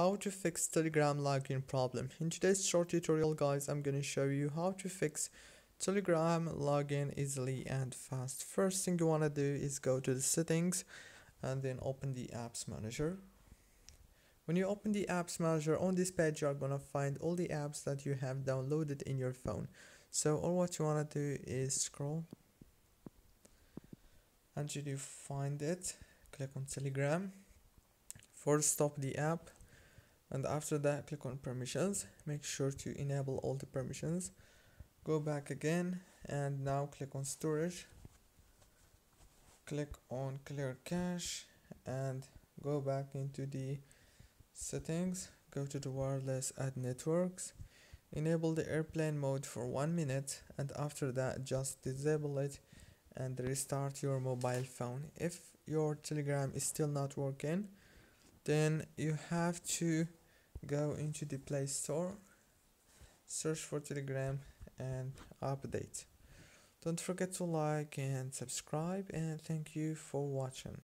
How to fix Telegram login problem. In today's short tutorial, guys, I'm going to show you how to fix Telegram login easily and fast. First thing you want to do is go to the settings and then open the apps manager. When you open the apps manager, on this page you are going to find all the apps that you have downloaded in your phone. So all what you want to do is scroll until you find it. Click on Telegram. First stop the app, and after that click on permissions. Make sure to enable all the permissions. Go back again and now click on storage. Click on clear cache and go back into the settings. Go to the wireless, add networks, enable the airplane mode for 1 minute, and after that just disable it and restart your mobile phone. If your Telegram is still not working, then you have to go into the Play Store, search for Telegram and update. Don't forget to like and subscribe, and thank you for watching.